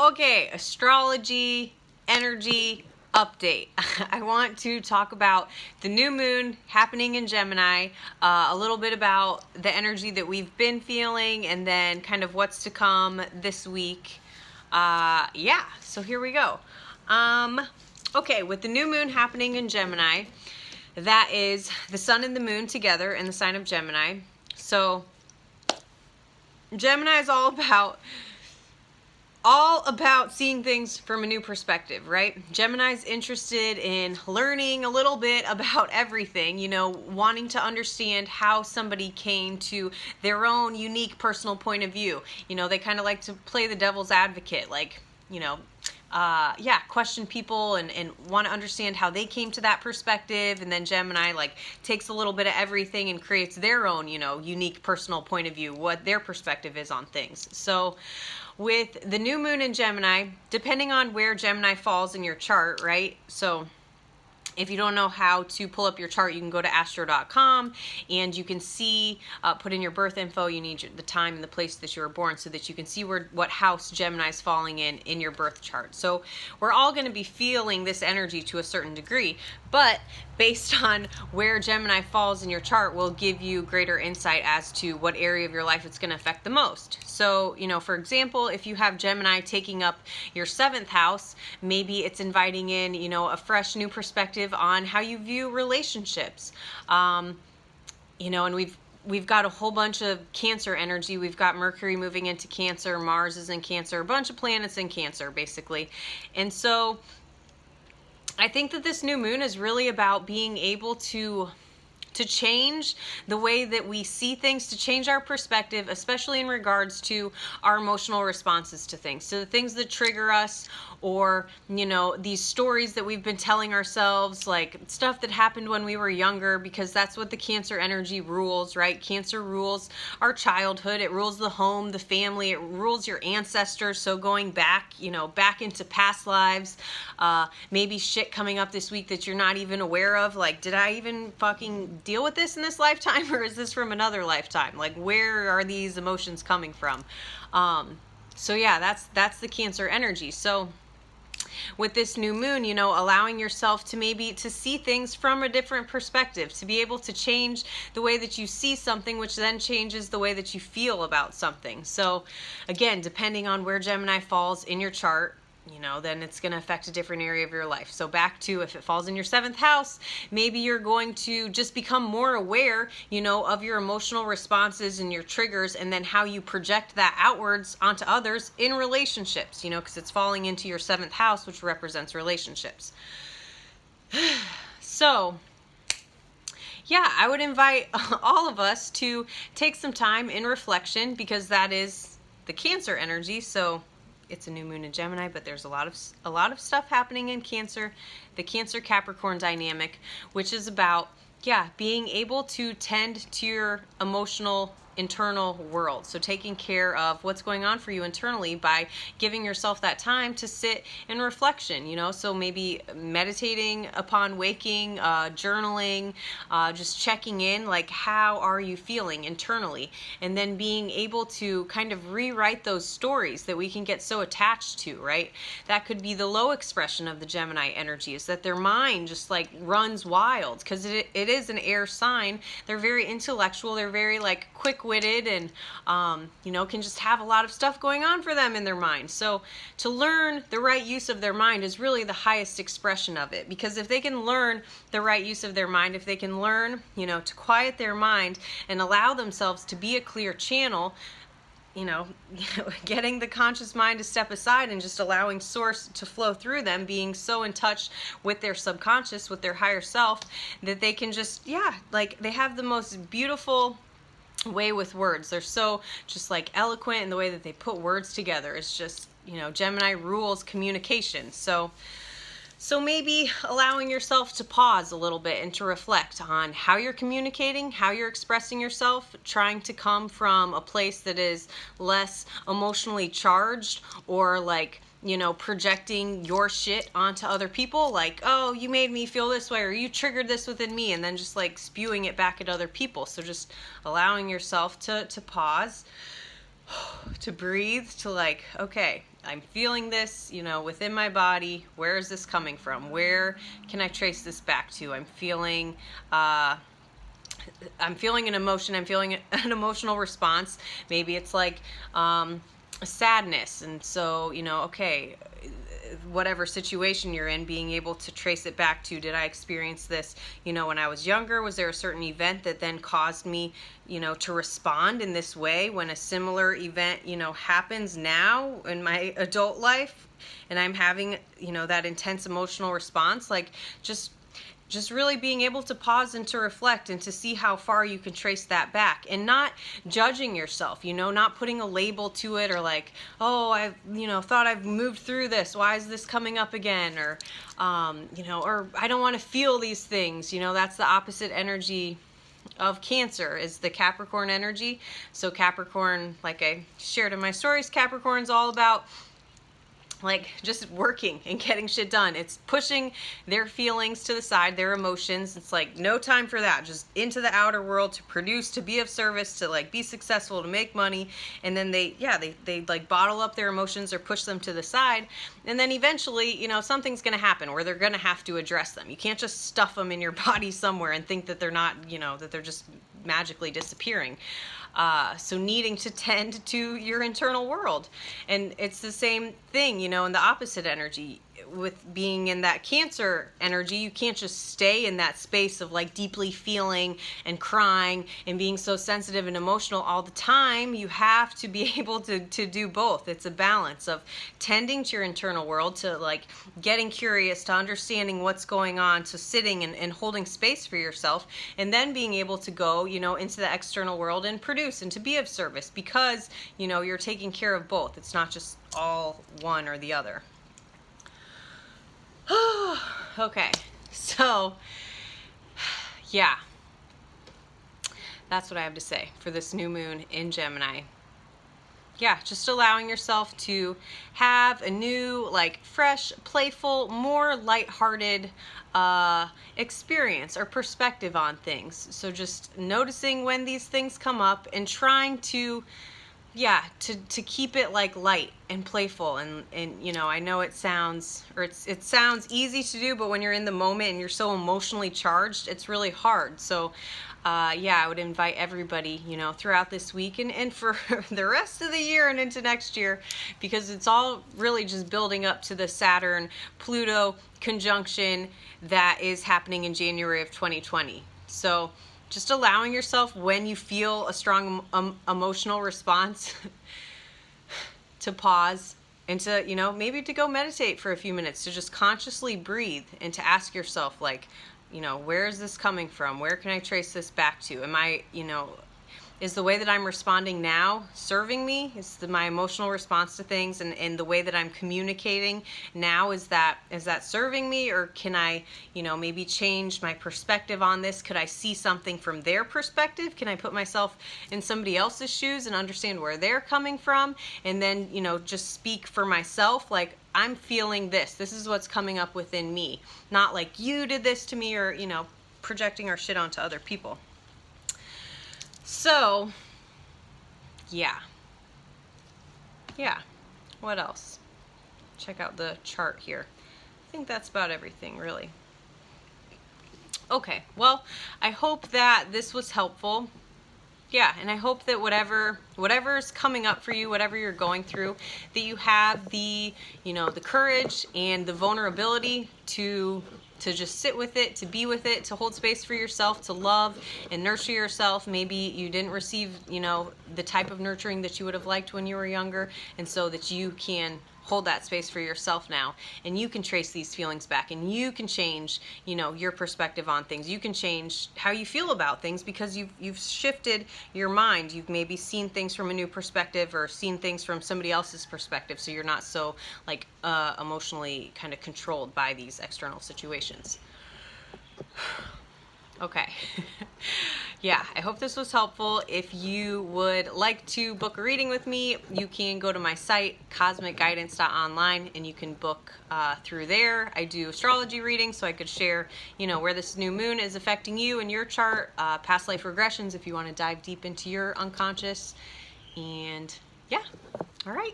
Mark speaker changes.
Speaker 1: Okay, astrology, energy update. I want to talk about the new moon happening in Gemini, a little bit about the energy that we've been feeling, and then kind of what's to come this week. Yeah, so here we go. Okay, with the new moon happening in Gemini, that is the sun and the moon together in the sign of Gemini. So Gemini is all about seeing things from a new perspective, right? Gemini's interested in learning a little bit about everything, wanting to understand how somebody came to their own unique personal point of view. They kind of like to play the devil's advocate, question people and want to understand how they came to that perspective. And then Gemini takes a little bit of everything and creates their own, unique personal point of view, what their perspective is on things. So with the new moon in Gemini, depending on where Gemini falls in your chart, right? So if you don't know how to pull up your chart, you can go to astro.com and you can see, put in your birth info. You need the time and the place that you were born so that you can see what house Gemini is falling in your birth chart. So we're all going to be feeling this energy to a certain degree, but based on where Gemini falls in your chart will give you greater insight as to what area of your life it's going to affect the most. So, for example, if you have Gemini taking up your 7th house, maybe it's inviting in, a fresh new perspective on how you view relationships. And we've got a whole bunch of Cancer energy. We've got Mercury moving into Cancer, Mars is in Cancer, a bunch of planets in Cancer, basically. And so I think that this new moon is really about being able to change the way that we see things, to change our perspective, especially in regards to our emotional responses to things. So the things that trigger us, or, these stories that we've been telling ourselves, like stuff that happened when we were younger, because that's what the Cancer energy rules, right? Cancer rules our childhood. It rules the home, the family. It rules your ancestors. So going back, back into past lives, maybe shit coming up this week that you're not even aware of. Like, did I even fucking deal with this in this lifetime, or is this from another lifetime? Like, where are these emotions coming from? So yeah, that's the Cancer energy. So with this new moon, allowing yourself to see things from a different perspective, to be able to change the way that you see something, which then changes the way that you feel about something. So again, depending on where Gemini falls in your chart, then it's going to affect a different area of your life. So back to, if it falls in your 7th house, maybe you're going to just become more aware, of your emotional responses and your triggers, and then how you project that outwards onto others in relationships, because it's falling into your 7th house, which represents relationships. So yeah, I would invite all of us to take some time in reflection, because that is the Cancer energy. So it's a new moon in Gemini, but there's a lot of stuff happening in Cancer, the Cancer Capricorn dynamic, which is about, being able to tend to your emotional internal world. So taking care of what's going on for you internally by giving yourself that time to sit in reflection, so maybe meditating upon waking, journaling, just checking in, like, how are you feeling internally? And then being able to kind of rewrite those stories that we can get so attached to, right? That could be the low expression of the Gemini energy, is that their mind just runs wild, because it is an air sign. They're very intellectual. They're very quick-witted, and can just have a lot of stuff going on for them in their mind. So to learn the right use of their mind is really the highest expression of it, because if they can learn the right use of their mind, if they can learn, to quiet their mind and allow themselves to be a clear channel, getting the conscious mind to step aside and just allowing source to flow through them, being so in touch with their subconscious, with their higher self, that they can just, they have the most beautiful way with words. They're so just eloquent in the way that they put words together. It's just, Gemini rules communication. So maybe allowing yourself to pause a little bit and to reflect on how you're communicating, how you're expressing yourself, trying to come from a place that is less emotionally charged, or projecting your shit onto other people, oh, you made me feel this way, or you triggered this within me, and then just spewing it back at other people. So just allowing yourself to pause, to breathe, to like, okay, I'm feeling this, within my body. Where is this coming from? Where can I trace this back to? I'm feeling an emotion. I'm feeling an emotional response. Maybe it's like sadness. And so, okay, whatever situation you're in, being able to trace it back to, did I experience this, when I was younger? Was there a certain event that then caused me, to respond in this way when a similar event, happens now in my adult life and I'm having, that intense emotional response? Like, just really being able to pause and to reflect and to see how far you can trace that back, and not judging yourself, not putting a label to it, or like, oh, I've, thought I've moved through this. Why is this coming up again? Or, or I don't want to feel these things. That's the opposite energy of Cancer, is the Capricorn energy. So Capricorn, like I shared in my stories, Capricorn's all about like just working and getting shit done. It's pushing their feelings to the side, their emotions. It's like no time for that. Just into the outer world to produce, to be of service, to like be successful, to make money. And then they like bottle up their emotions or push them to the side. And then eventually, something's going to happen where they're going to have to address them. You can't just stuff them in your body somewhere and think that they're not, that they're just magically disappearing. So needing to tend to your internal world. And it's the same thing, in the opposite energy. With being in that Cancer energy, you can't just stay in that space of like deeply feeling and crying and being so sensitive and emotional all the time. You have to be able to do both. It's a balance of tending to your internal world, to like getting curious, to understanding what's going on, to sitting and holding space for yourself, and then being able to go, into the external world and produce and to be of service, because, you're taking care of both. It's not just all one or the other. Okay, so yeah, that's what I have to say for this new moon in Gemini. Yeah, just allowing yourself to have a new, like, fresh, playful, more lighthearted experience or perspective on things. So just noticing when these things come up and trying to keep it like light and playful, and I know it sounds easy to do, but when you're in the moment and you're so emotionally charged, it's really hard. So I would invite everybody, throughout this week and for the rest of the year and into next year, because it's all really just building up to the Saturn-Pluto conjunction that is happening in January of 2020. So just allowing yourself, when you feel a strong emotional response, to pause and to, maybe to go meditate for a few minutes, to just consciously breathe and to ask yourself, like, where is this coming from? Where can I trace this back to? Am I, is the way that I'm responding now serving me? Is my emotional response to things and the way that I'm communicating now, is that serving me? Or can I, maybe change my perspective on this? Could I see something from their perspective? Can I put myself in somebody else's shoes and understand where they're coming from? And then, just speak for myself, like, I'm feeling this. This is what's coming up within me. Not like you did this to me, or, projecting our shit onto other people. So, yeah. What else? Check out the chart here. I think that's about everything, really. Okay, well, I hope that this was helpful. Yeah, and I hope that whatever is coming up for you, whatever you're going through, that you have the courage and the vulnerability to just sit with it, to be with it, to hold space for yourself, to love and nurture yourself. Maybe you didn't receive, the type of nurturing that you would have liked when you were younger, and so that you can hold that space for yourself now, and you can trace these feelings back, and you can change, your perspective on things. You can change how you feel about things, because you've shifted your mind. You've maybe seen things from a new perspective, or seen things from somebody else's perspective, so you're not so like emotionally kind of controlled by these external situations. Okay. Yeah, I hope this was helpful. If you would like to book a reading with me, you can go to my site, cosmicguidance.online, and you can book through there. I do astrology readings, so I could share, where this new moon is affecting you and your chart, past life regressions if you want to dive deep into your unconscious. And Yeah. All right.